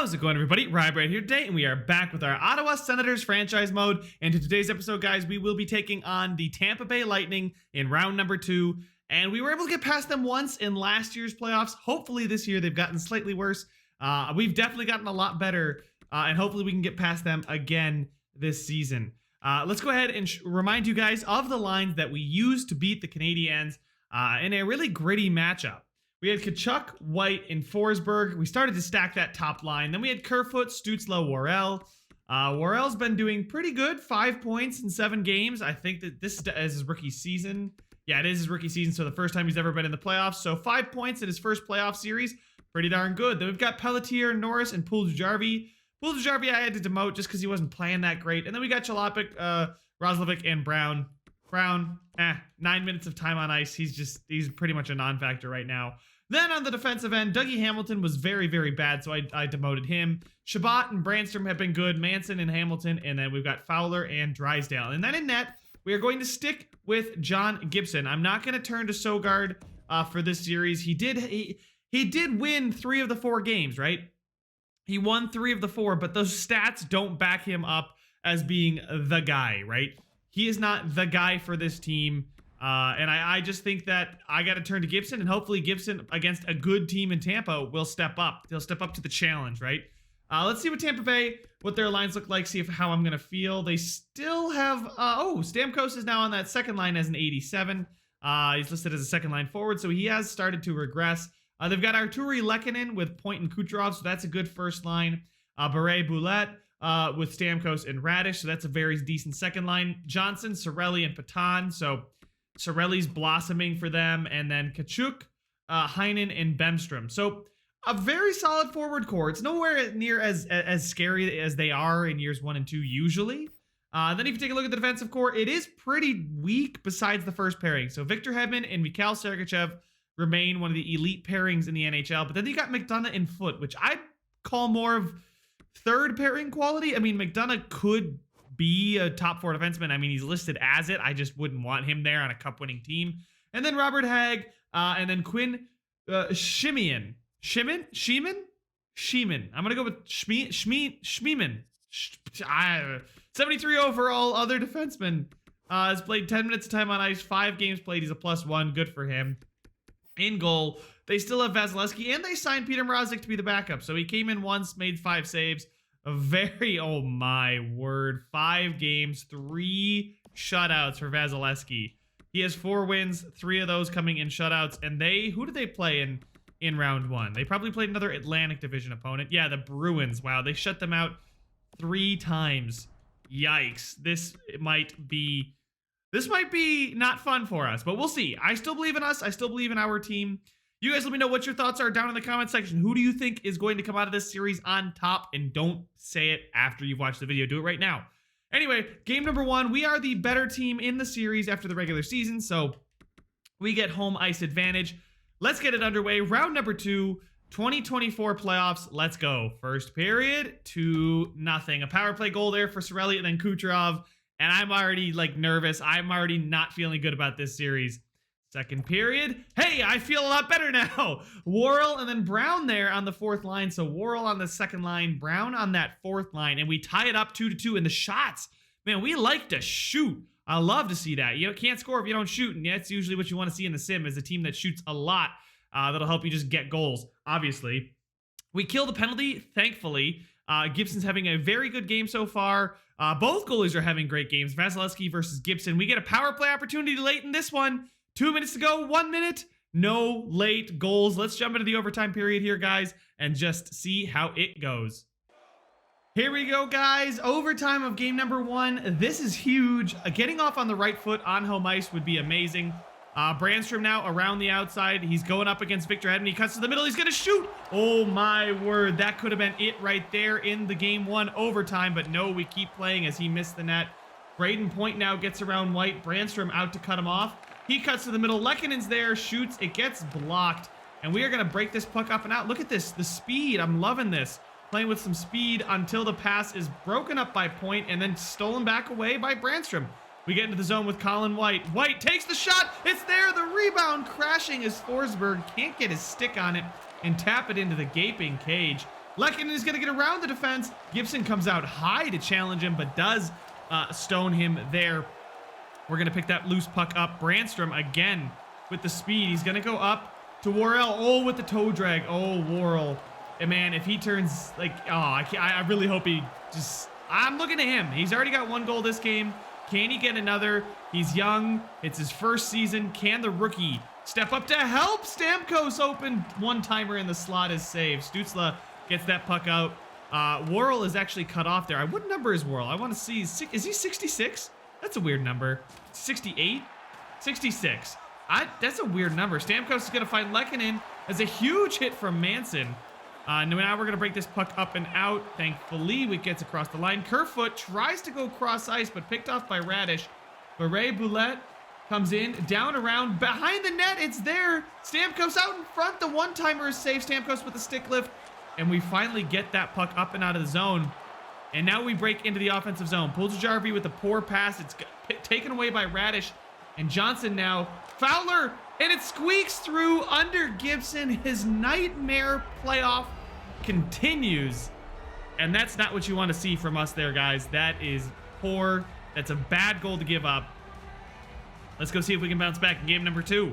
How's it going, everybody? Ryan right here today, and we are back with our Ottawa Senators franchise mode. And in today's episode, guys, we will be taking on the Tampa Bay Lightning in round number 2. And we were able to get past them once in last year's playoffs. Hopefully this year they've gotten slightly worse. We've definitely gotten a lot better, and hopefully we can get past them again this season. Let's go ahead and remind you guys of the lines that we used to beat the Canadiens in a really gritty matchup. We had Tkachuk, White, and Forsberg. We started to stack that top line. Then we had Kerfoot, Stützle, Worrell. Worrell's been doing pretty good. 5 points in 7 games. I think that this is his rookie season. Yeah, it is his rookie season, so the first time he's ever been in the playoffs. So 5 points in his first playoff series. Pretty darn good. Then we've got Pelletier, Norris, and Puljujärvi. Puljujärvi I had to demote just because he wasn't playing that great. And then we got Chalopik, Roslovic, and Brown. Brown, 9 minutes of time on ice. He's pretty much a non-factor right now. Then on the defensive end, Dougie Hamilton was very, very bad, so I demoted him. Shabbat and Brandstrom have been good. Manson and Hamilton, and then we've got Fowler and Drysdale. And then in net, we are going to stick with John Gibson. I'm not going to turn to Sogard for this series. He did win 3 of the 4 games, right? He won 3 of the 4, but those stats don't back him up as being the guy, right? He is not the guy for this team. And I just think that I got to turn to Gibson, and hopefully Gibson against a good team in Tampa will step up. They'll step up to the challenge, right? Let's see what Tampa Bay, what their lines look like, see how I'm going to feel. They still have, Stamkos is now on that second line as an 87. He's listed as a second line forward, so he has started to regress. They've got Arturi Lehkonen with Point and Kucherov, so that's a good first line. Barret Boulette with Stamkos and Radish, so that's a very decent second line. Johnson, Cirelli, and Patan, so Cirelli's blossoming for them, and then Tkachuk, Heinen, and Bemstrom. So a very solid forward core. It's nowhere near as scary as they are in years 1 and 2 usually. Then if you take a look at the defensive core, it is pretty weak besides the first pairing. So Victor Hedman and Mikhail Sergachev remain one of the elite pairings in the NHL. But then you got McDonough and Foote, which I call more of third pairing quality. I mean, McDonough could be a top 4 defenseman. I mean, he's listed as it. I just wouldn't want him there on a cup-winning team. And then Robert Hagg, and then Quinn Sheeman. I'm gonna go with Schmiemann. 73 overall, other defenseman. Has played 10 minutes of time on ice, 5 games played. He's a +1. Good for him. In goal, they still have Vasilevsky, and they signed Peter Mrazek to be the backup. So he came in once, made 5 saves. Oh my word, 5 games, 3 shutouts for Vasilevsky. He has 4 wins, 3 of those coming in shutouts. And who did they play in round 1? They probably played another Atlantic Division opponent. Yeah, the Bruins. Wow, they shut them out 3 times. Yikes. This might be not fun for us, but we'll see. I still believe in us. I still believe in our team. You guys let me know what your thoughts are down in the comment section. Who do you think is going to come out of this series on top? And don't say it after you've watched the video. Do it right now. Anyway, game number 1. We are the better team in the series after the regular season, so we get home ice advantage. Let's get it underway. Round number 2, 2024 playoffs. Let's go. First period, 2-0. A power play goal there for Cirelli and then Kucherov. And I'm already nervous. I'm already not feeling good about this series. Second period. Hey, I feel a lot better now. Worrell and then Brown there on the 4th line. So Worrell on the 2nd line, Brown on that 4th line. And we tie it up 2-2 in the shots. Man, we like to shoot. I love to see that. You can't score if you don't shoot. And that's usually what you want to see in the sim, is a team that shoots a lot. That'll help you just get goals, obviously. We kill the penalty, thankfully. Gibson's having a very good game so far. Both goalies are having great games. Vasilevsky versus Gibson. We get a power play opportunity late in this one. 2 minutes to go, 1 minute, no late goals. Let's jump into the overtime period here, guys, and just see how it goes. Here we go, guys. Overtime of game number 1. This is huge. Getting off on the right foot on home ice would be amazing. Brandstrom now around the outside. He's going up against Victor Hedman. He cuts to the middle. He's going to shoot. Oh, my word. That could have been it right there in the game 1 overtime, but no, we keep playing as he missed the net. Braden Point now gets around White. Brandstrom out to cut him off. He cuts to the middle. Lehkonen's there, shoots. It gets blocked. And we are going to break this puck up and out. Look at this, the speed. I'm loving this. Playing with some speed until the pass is broken up by Point and then stolen back away by Brandstrom. We get into the zone with Colin White. White takes the shot. It's there. The rebound crashing as Forsberg can't get his stick on it and tap it into the gaping cage. Lehkonen is going to get around the defense. Gibson comes out high to challenge him, but does stone him there. We're going to pick that loose puck up. Brandstrom again with the speed. He's going to go up to Worrell. Oh, with the toe drag. Oh, Worrell. And man, if he turns like, oh, I really hope he just, I'm looking at him. He's already got 1 goal this game. Can he get another? He's young. It's his first season. Can the rookie step up to help? Stamkos open one-timer in the slot is saved. Stützle gets that puck out. Worrell is actually cut off there. What number is Worrell? I want to see. Is he 66? That's a weird number. 68? 66. That's a weird number. Stamkos is going to find Lehkonen as a huge hit from Manson. Now we're going to break this puck up and out. Thankfully, it gets across the line. Kerfoot tries to go cross ice, but picked off by Radish. Beret-Boulette comes in, down around, behind the net. It's there. Stamkos out in front. The one-timer is safe. Stamkos with the stick lift. And we finally get that puck up and out of the zone. And now we break into the offensive zone. Puljujarvi with a poor pass. It's taken away by Radish. And Johnson now. Fowler. And it squeaks through under Gibson. His nightmare playoff continues. And that's not what you want to see from us there, guys. That is poor. That's a bad goal to give up. Let's go see if we can bounce back in game number 2.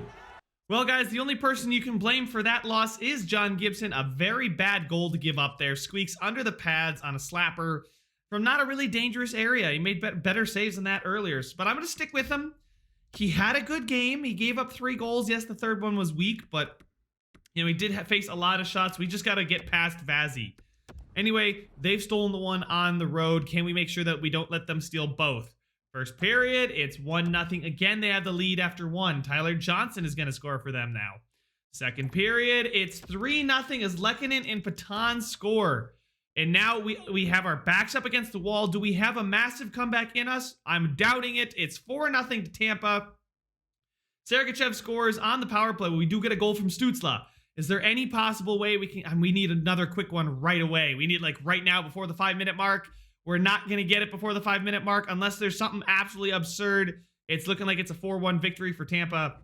Well, guys, the only person you can blame for that loss is John Gibson. A very bad goal to give up there. Squeaks under the pads on a slapper from not a really dangerous area. He made better saves than that earlier. But I'm going to stick with him. He had a good game. He gave up 3 goals. Yes, the third one was weak, but you know, he did face a lot of shots. We just got to get past Vazzy. Anyway, they've stolen the one on the road. Can we make sure that we don't let them steal both? First period, it's 1-0. Again, they have the lead after 1. Tyler Johnson is going to score for them now. Second period, it's 3-0 as Lehkonen and Patan score. And now we have our backs up against the wall. Do we have a massive comeback in us? I'm doubting it. It's 4-0 to Tampa. Sergachev scores on the power play. We do get a goal from Stützle. Is there any possible way we can... we need another quick one right away. We need like right now before the 5-minute mark. We're not going to get it before the 5-minute mark unless there's something absolutely absurd. It's looking like it's a 4-1 victory for Tampa.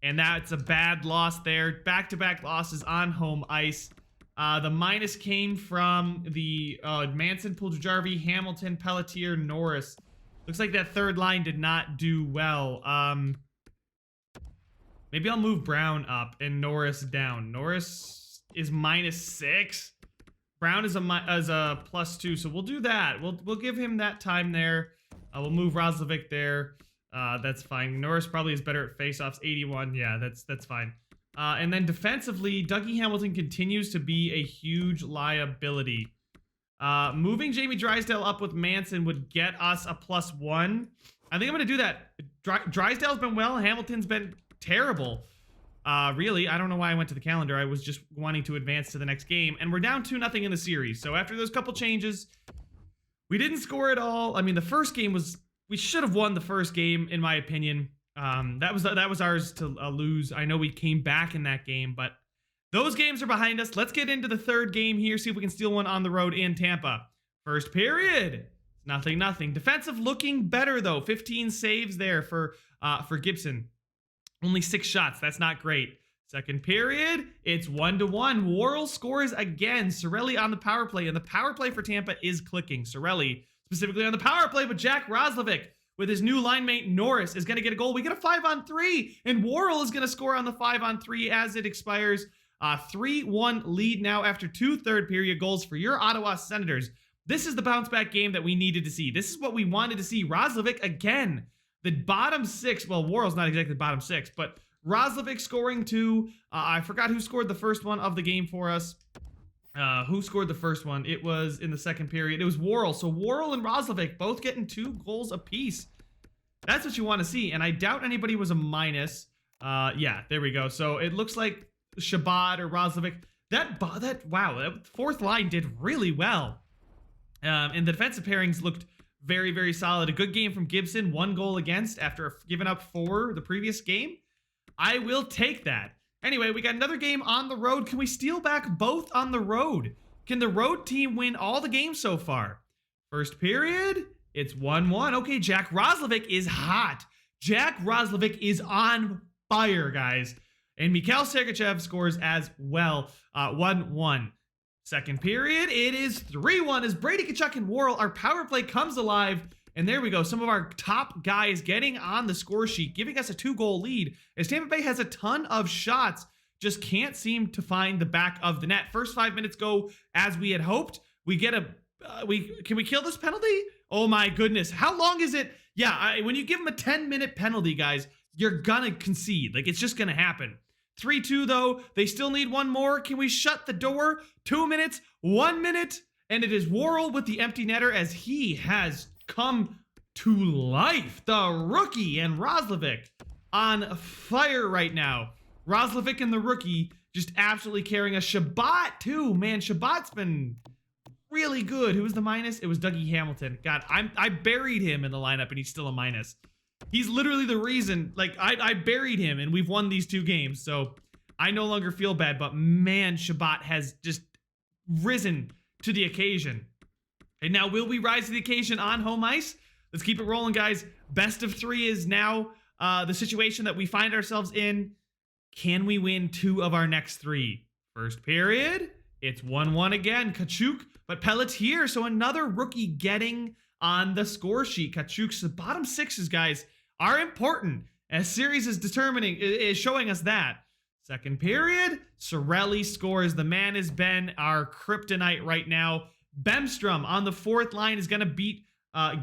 And that's a bad loss there. Back-to-back losses on home ice. The minus came from the Manson, Puljujarvi, Hamilton, Pelletier, Norris. Looks like that third line did not do well. Maybe I'll move Brown up and Norris down. Norris is -6. Brown is a +2, so we'll do that. We'll give him that time there. We'll move Roslovic there. That's fine. Norris probably is better at faceoffs. 81. Yeah, that's fine. And then defensively, Dougie Hamilton continues to be a huge liability. Moving Jamie Drysdale up with Manson would get us a +1. I think I'm going to do that. Drysdale's been well. Hamilton's been terrible. Really, I don't know why I went to the calendar. I was just wanting to advance to the next game. And we're down 2-0 in the series. So after those couple changes, we didn't score at all. I mean, the first game was... we should have won the first game, in my opinion. That was ours to lose. I know we came back in that game, but those games are behind us. Let's get into the third game here, see if we can steal one on the road in Tampa. First period, 0-0. Defensive looking better though. 15 saves there for Gibson. Only 6 shots. That's not great. Second period, it's 1-1. Worrell scores again. Cirelli on the power play, and the power play for Tampa is clicking. Cirelli specifically on the power play, but Jack Roslovic with his new line mate Norris is going to get a goal. We get a 5-on-3, and Worrell is going to score on the 5-on-3 as it expires. 3-1 lead now after 2 third-period goals for your Ottawa Senators. This is the bounce-back game that we needed to see. This is what we wanted to see. Roslovic again. The bottom 6, well, Worrell's not exactly the bottom 6, but Roslovic scoring 2. I forgot who scored the first one of the game for us. Who scored the first one? It was in the second period. It was Worrell. So Worrell and Roslovic both getting 2 goals apiece. That's what you want to see, and I doubt anybody was a minus. Yeah, there we go. So it looks like Shabbat or Roslovic. Wow, that fourth line did really well. And the defensive pairings looked very, very solid. A good game from Gibson. 1 goal against after giving up 4 the previous game. I will take that. Anyway, we got another game on the road. Can we steal back both on the road? Can the road team win all the games so far? First period, it's 1-1. Okay, Jack Roslovic is hot. Jack Roslovic is on fire, guys. And Mikhail Sergachev scores as well. 1-1. Second period, it is 3-1 as Brady Tkachuk and Worrell, our power play comes alive. And there we go. Some of our top guys getting on the score sheet, giving us a 2-goal lead as Tampa Bay has a ton of shots, just can't seem to find the back of the net. First 5 minutes go as we had hoped. We get a, can we kill this penalty? Oh my goodness. How long is it? Yeah, when you give them a 10-minute penalty, guys, you're gonna concede. Like, it's just gonna happen. 3-2 though. They still need one more. Can we shut the door? 2 minutes, 1 minute, and it is Worrell with the empty netter as he has come to life. The rookie and Roslovic on fire right now. Roslovic and the rookie just absolutely carrying us. Shabbat too, man. Shabbat's been really good. Who was the minus? It was Dougie Hamilton. God, I buried him in the lineup and he's still a minus. He's literally the reason, like, I buried him and we've won these 2 games. So I no longer feel bad, but man, Shabbat has just risen to the occasion. And now will we rise to the occasion on home ice? Let's keep it rolling, guys. Best of 3 is now the situation that we find ourselves in. Can we win 2 of our next 3? First period, it's 1-1 again. Tkachuk, but Pelletier, so another rookie getting on the score sheet. Tkachuk's bottom 6s, guys, are important, as series is showing us that. Second period, Cirelli scores. The man has been our kryptonite right now. Bemstrom on the 4th line is going to beat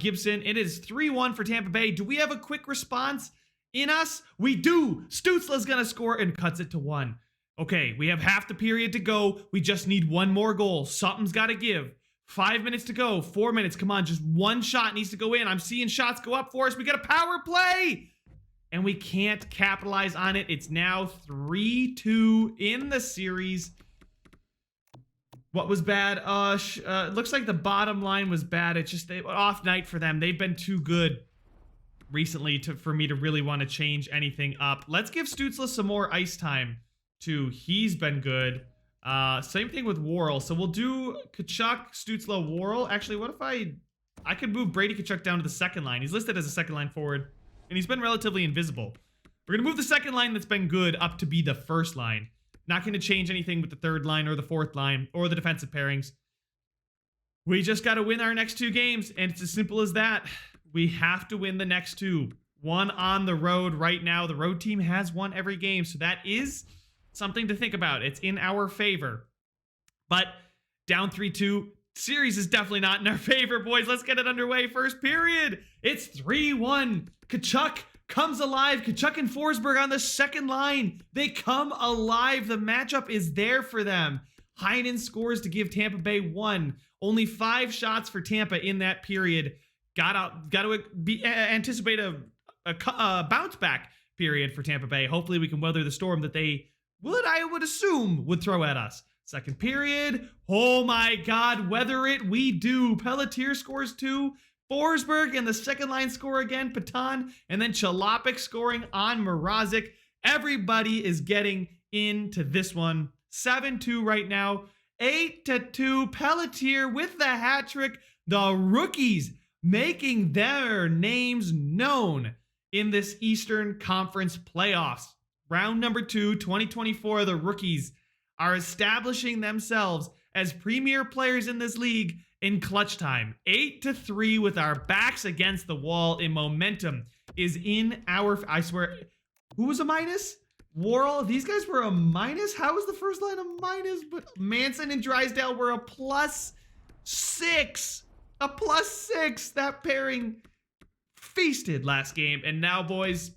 Gibson. It is 3-1 for Tampa Bay. Do we have a quick response in us? We do. Stützle's going to score and cuts it to 1. Okay, we have half the period to go. We just need one more goal. Something's got to give. 5 minutes to go. 4 minutes. Come on, just one shot needs to go in. I'm seeing shots go up for us. We got a power play. And we can't capitalize on it. It's now 3-2 in the series. What was bad? Looks like the bottom line was bad. It's just an off night for them. They've been too good recently for me to really want to change anything up. Let's give Stützle some more ice time too. He's been good. Same thing with Worrell. So we'll do Tkachuk, Stützle, Worrell. Actually, what if I could move Brady Tkachuk down to the 2nd line. He's listed as a 2nd line forward, and he's been relatively invisible. We're going to move the 2nd line that's been good up to be the 1st line. Not going to change anything with the 3rd line or the 4th line or the defensive pairings. We just got to win our next 2 games, and it's as simple as that. We have to win the next 2. One on the road right now. The road team has won every game, so that is something to think about. It's in our favor. But down 3-2, series is definitely not in our favor, boys. Let's get it underway. First period. It's 3-1. Tkachuk comes alive. Tkachuk and Forsberg on the 2nd line. They come alive. The matchup is there for them. Heinen scores to give Tampa Bay 1. Only 5 shots for Tampa in that period. Got to anticipate a bounce back period for Tampa Bay. Hopefully we can weather the storm that they I would assume would throw at us. Second period. Oh my God, weather it we do. Pelletier scores 2. Forsberg and the 2nd line score again. Patan and then Chalopik scoring on Mrazek. Everybody is getting into this one. 7-2 right now. 8-2. Pelletier with the hat trick. The rookies making their names known in this Eastern Conference playoffs. Round number 2, 2024, the rookies are establishing themselves as premier players in this league in clutch time. 8-3 with our backs against the wall, and momentum is in our... I swear, who was a minus? Worrell. These guys were a minus? How was the first line a minus? But Manson and Drysdale were a +6. A +6. That pairing feasted last game. And now, boys,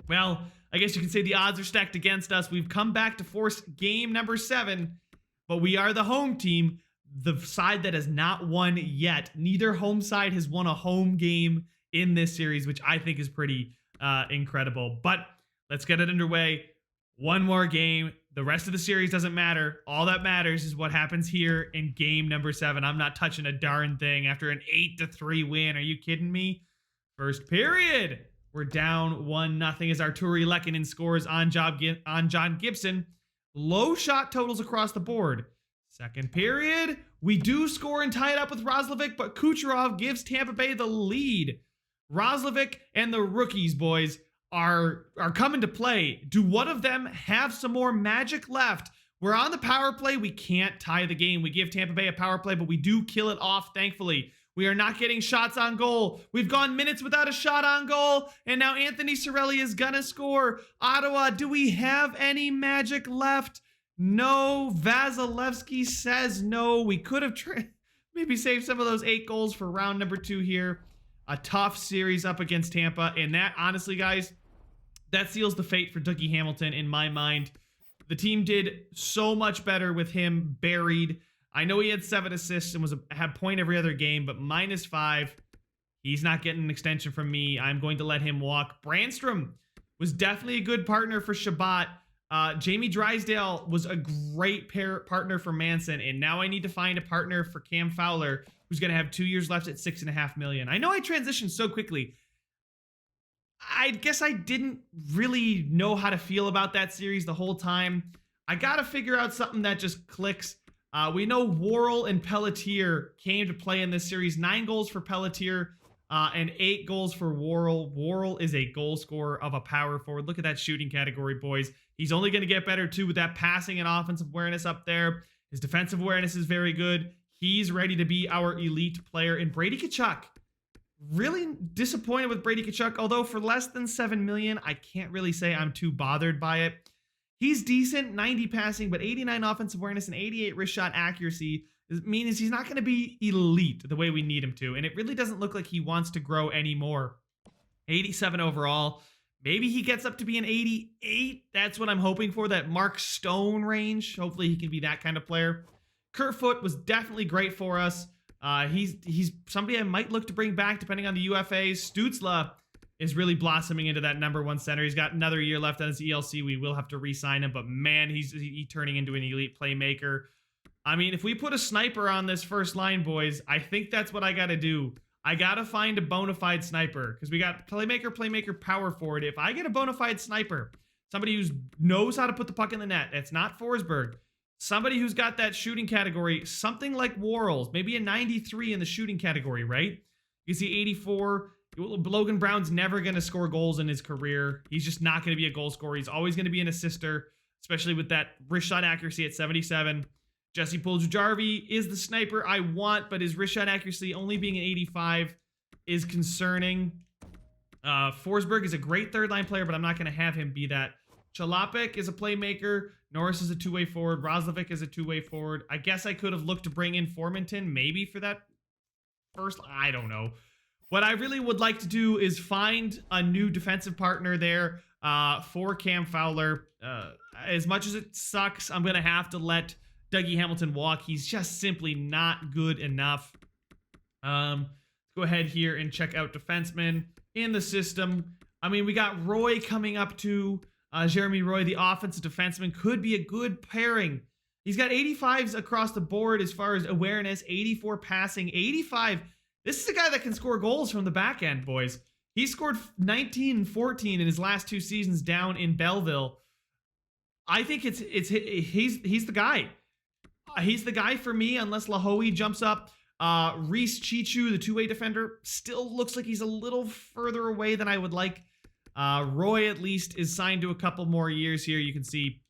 well, I guess you can say the odds are stacked against us. We've come back to force game number 7, but we are the home team, the side that has not won yet. Neither home side has won a home game in this series, which I think is pretty incredible. But let's get it underway. One more game. The rest of the series doesn't matter. All that matters is what happens here in game number 7. I'm not touching a darn thing after an 8-3 win. Are you kidding me? First period. We're down 1-0 as Arturi Lehkonen scores on John Gibson. Low shot totals across the board. Second period, we do score and tie it up with Roslovic, but Kucherov gives Tampa Bay the lead. Roslovic and the rookies, boys, are coming to play. Do one of them have some more magic left? We're on the power play. We can't tie the game. We give Tampa Bay a power play, but we do kill it off, thankfully. We are not getting shots on goal. We've gone minutes without a shot on goal, and now Anthony Cirelli is gonna score. Ottawa, do we have any magic left? No. Vasilevsky says no. We could have maybe saved some of those 8 goals for round number 2 here. A tough series up against Tampa, and that, honestly, guys, that seals the fate for Dougie Hamilton in my mind. The team did so much better with him buried. I know he had 7 assists and had point every other game, but -5. He's not getting an extension from me. I'm going to let him walk. Brandstrom was definitely a good partner for Shabbat. Jamie Drysdale was a great partner for Manson, and now I need to find a partner for Cam Fowler, who's going to have 2 years left at $6.5 million. I know I transitioned so quickly. I guess I didn't really know how to feel about that series the whole time. I got to figure out something that just clicks. We know Worrell and Pelletier came to play in this series. 9 goals for Pelletier and 8 goals for Worrell. Worrell is a goal scorer of a power forward. Look at that shooting category, boys. He's only going to get better, too, with that passing and offensive awareness up there. His defensive awareness is very good. He's ready to be our elite player. And Brady Tkachuk, really disappointed with Brady Tkachuk, although for less than $7 million, I can't really say I'm too bothered by it. He's decent, 90 passing, but 89 offensive awareness and 88 wrist shot accuracy means he's not going to be elite the way we need him to, and it really doesn't look like he wants to grow anymore. 87 overall. Maybe he gets up to be an 88. That's what I'm hoping for, that Mark Stone range. Hopefully he can be that kind of player. Kerfoot was definitely great for us. He's somebody I might look to bring back depending on the UFAs. Stützle is really blossoming into that number 1 center. He's got another year left on his ELC. We will have to re-sign him, but man, he's turning into an elite playmaker. I mean, if we put a sniper on this first line, boys, I think that's what I got to do. I got to find a bona fide sniper because we got playmaker, power forward. If I get a bona fide sniper, somebody who knows how to put the puck in the net, it's not Forsberg, somebody who's got that shooting category, something like Worrell's, maybe a 93 in the shooting category, right? You see 84. Logan Brown's never going to score goals in his career. He's just not going to be a goal scorer. He's always going to be an assister, especially with that wrist shot accuracy at 77. Jesse Puljujarvi is the sniper I want, but his wrist shot accuracy only being an 85 is concerning. Forsberg is a great third-line player, but I'm not going to have him be that. Chalopik is a playmaker. Norris is a two-way forward. Roslovic is a two-way forward. I guess I could have looked to bring in Formanton maybe for that first. I don't know. What I really would like to do is find a new defensive partner there for Cam Fowler. As much as it sucks, I'm going to have to let Dougie Hamilton walk. He's just simply not good enough. Let's go ahead here and check out defensemen in the system. I mean, we got Roy coming up to Jeremy Roy, the offensive defenseman, could be a good pairing. He's got 85s across the board as far as awareness, 84 passing, 85. This is a guy that can score goals from the back end, boys. He scored 19 and 14 in his last 2 seasons down in Belleville. I think he's the guy. He's the guy for me unless Lahoe jumps up. Reese Chichu, the two-way defender, still looks like he's a little further away than I would like. Roy, at least, is signed to a couple more years here. You can see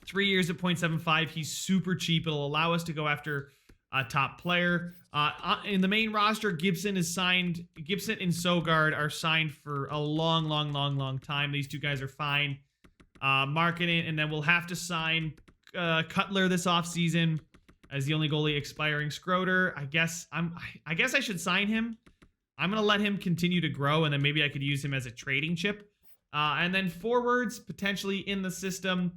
3 years at 0.75. He's super cheap. It'll allow us to go after a top player. In the main roster, Gibson is signed. Gibson and Sogard are signed for a long time. These two guys are fine. Marketing, and then we'll have to sign Cutler this offseason as the only goalie expiring. Schroeder, I guess I should sign him. I'm going to let him continue to grow, and then maybe I could use him as a trading chip. And then forwards, potentially in the system.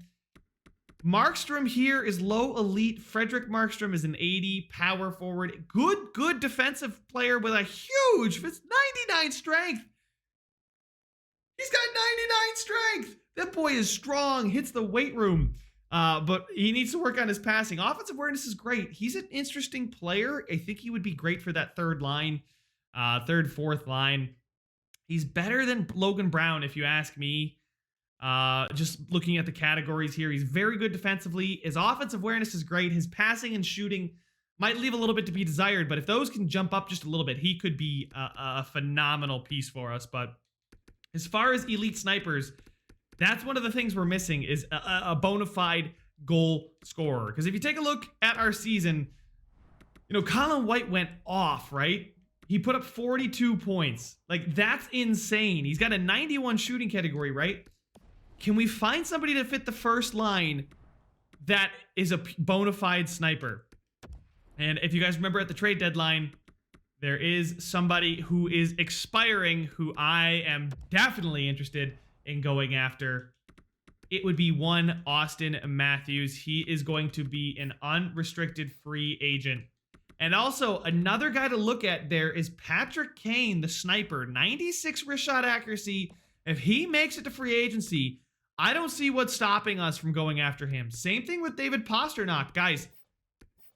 Markstrom here is low elite. Frederick Markstrom is an 80 power forward. Good defensive player with a huge 99 strength. He's got 99 strength. That boy is strong, hits the weight room. But he needs to work on his passing. Offensive awareness is great. He's an interesting player. I think he would be great for that third line, fourth line. He's better than Logan Brown, if you ask me. Just looking at the categories here, he's very good defensively. His offensive awareness is great. His passing and shooting might leave a little bit to be desired, but if those can jump up just a little bit, he could be a phenomenal piece for us. But as far as elite snipers, that's one of the things we're missing is a bona fide goal scorer. Because if you take a look at our season, Colin White went off, right? He put up 42 points. Like, that's insane. He's got a 91 shooting category, right? Can we find somebody to fit the first line that is a bona fide sniper? And if you guys remember at the trade deadline, there is somebody who is expiring who I am definitely interested in going after. It would be one Austin Matthews. He is going to be an unrestricted free agent. And also, another guy to look at there is Patrick Kane, the sniper. 96 wrist shot accuracy. If he makes it to free agency, I don't see what's stopping us from going after him. Same thing with David Pastrnak. Guys,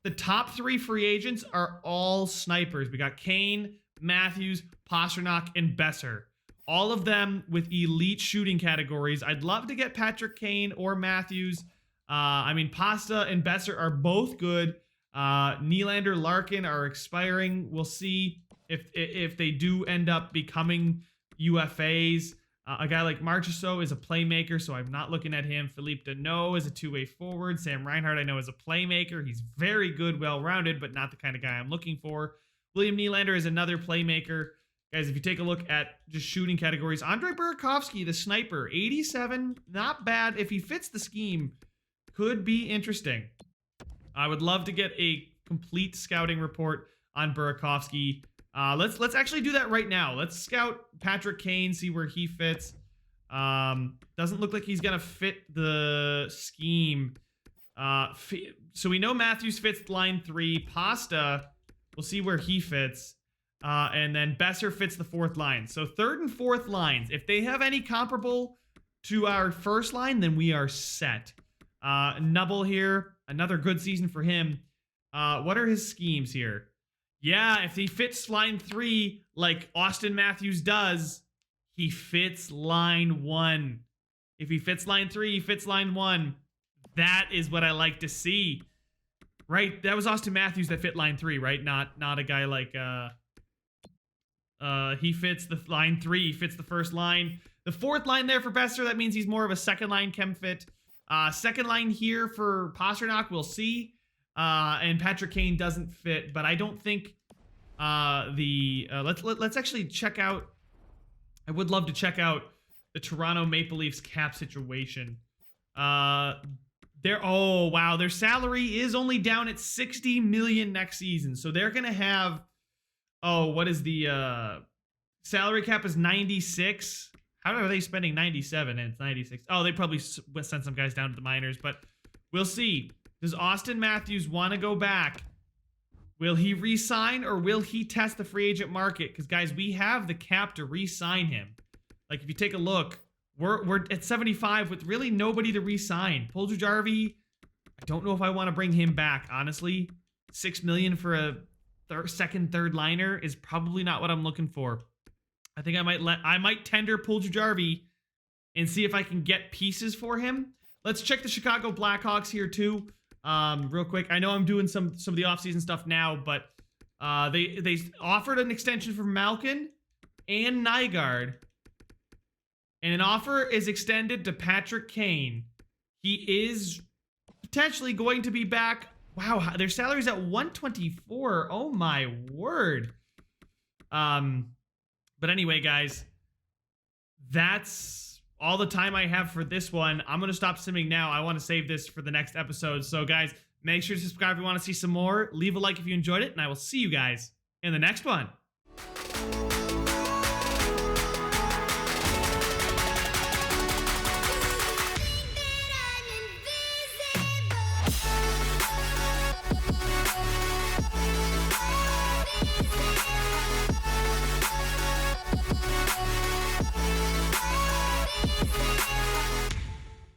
the top 3 free agents are all snipers. We got Kane, Matthews, Pastrnak, and Besser. All of them with elite shooting categories. I'd love to get Patrick Kane or Matthews. Pasta and Besser are both good. Nylander, Larkin are expiring. We'll see if they do end up becoming UFAs. A guy like Marchessault is a playmaker, so I'm not looking at him. Philippe Deneau is a two-way forward. Sam Reinhart, I know, is a playmaker. He's very good, well-rounded, but not the kind of guy I'm looking for. William Nylander is another playmaker. Guys, if you take a look at just shooting categories, Andrei Burakovsky, the sniper, 87, not bad. If he fits the scheme, could be interesting. I would love to get a complete scouting report on Burakovsky. Let's actually do that right now. Let's scout Patrick Kane, see where he fits. Doesn't look like he's gonna fit the scheme. So we know Matthews fits line 3. Pasta, we'll see where he fits. And then Besser fits the 4th line. So 3rd and 4th lines, if they have any comparable to our first line, then we are set. Nubble here, another good season for him. What are his schemes here? Yeah, if he fits line 3 like Austin Matthews does, he fits line 1. If he fits line 3, he fits line 1. That is what I like to see. Right? That was Austin Matthews that fit line 3, right? Not a guy like he fits the line 3, he fits the first line. The 4th line there for Besser, that means he's more of a second line chem fit. Second line here for Pastrnak, we'll see. And Patrick Kane doesn't fit, but I don't think let's actually check out. I would love to check out the Toronto Maple Leafs cap situation. Oh wow, their salary is only down at $60 million next season, so they're gonna have. Oh, what is the salary cap is 96. How are they spending 97 and it's 96? Oh, they probably sent some guys down to the minors, but we'll see. Does Austin Matthews want to go back? Will he re-sign or will he test the free agent market? Because, guys, we have the cap to re-sign him. Like, if you take a look, we're at 75 with really nobody to re-sign. Puljujärvi, I don't know if I want to bring him back, honestly. $6 million for a second, third liner is probably not what I'm looking for. I think I might tender Puljujärvi and see if I can get pieces for him. Let's check the Chicago Blackhawks here too. Real quick. I know I'm doing some of the offseason stuff now, but they offered an extension for Malkin and Nygaard. And an offer is extended to Patrick Kane. He is potentially going to be back. Wow, their salary's at $124. Oh my word. But anyway, guys, that's all the time I have for this one. I'm going to stop simming now. I want to save this for the next episode. So, guys, make sure to subscribe if you want to see some more. Leave a like if you enjoyed it, and I will see you guys in the next one.